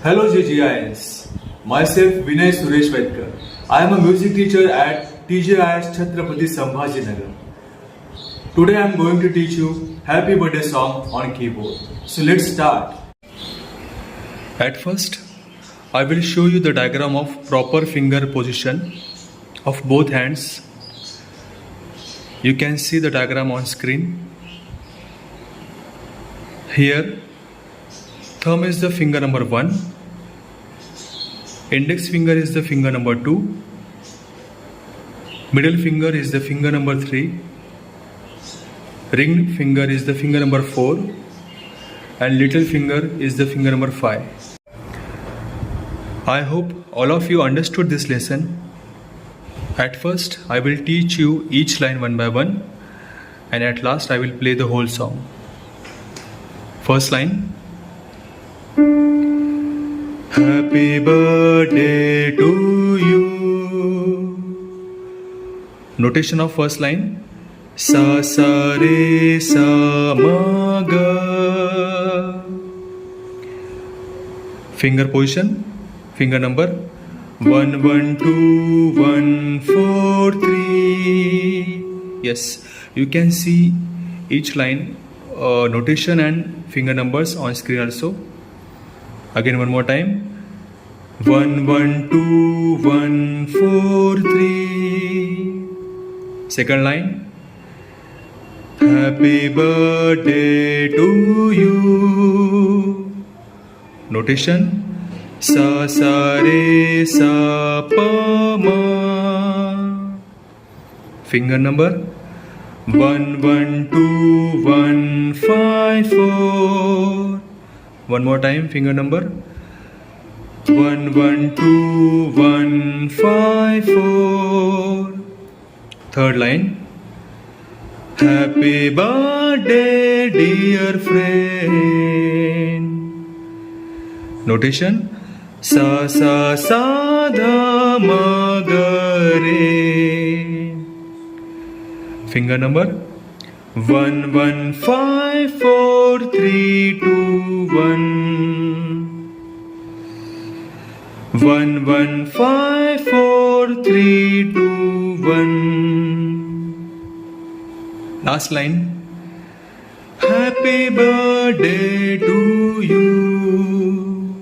Hello JGIS. Myself Vinay Suresh Vaidkar. I am a music teacher at TJIS Chhatrapati Sambhaji Nagar. Today I am going to teach you Happy Birthday song on keyboard. So let's start. At first, I will show you the diagram of proper finger position of both hands. You can see the diagram on screen. Here, thumb is the finger number 1, index finger is the finger number 2, middle finger is the finger number 3, ring finger is the finger number 4, and little finger is the finger number 5. I hope all of you understood this lesson. At first, I will teach you each line one by one, and at last I will play the whole song. First line. Happy birthday to you. Notation of first line. Sa sa re sa ma ga. Finger position. Finger number 1 1 2 1 4 3. Yes, you can see each line notation and finger numbers on screen also. Again one more time. 1 1 2 1 4 3. Second line. Happy birthday to you. Notation. Sa sa re sa pa ma. Finger number 1 1 2 1 5 4. One more time, finger number 1 1 2 1 5 4. Third line. Happy birthday dear friend. Notation. Sa sa sa dha ma ga re. Finger number 1 1 5 4 3 2 1. 1 1 5 4 3 2 1. Last line. Happy birthday to you.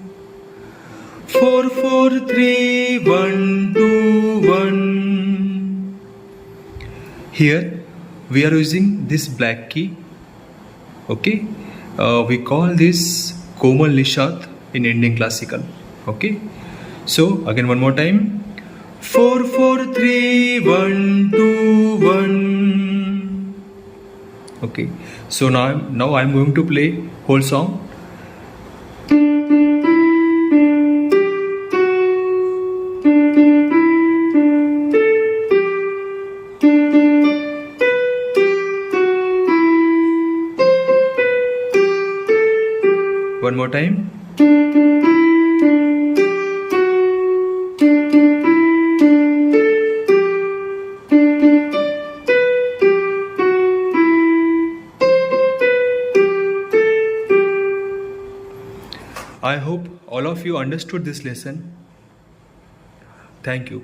4 4 3 1 2 1. Here we are using this black key. Okay, we call this Komal Nishat in Indian classical. Okay, so again one more time. 4 4 3 1 2 1. Okay, so now I'm going to play whole song. One more time. I hope all of you understood this lesson. Thank you.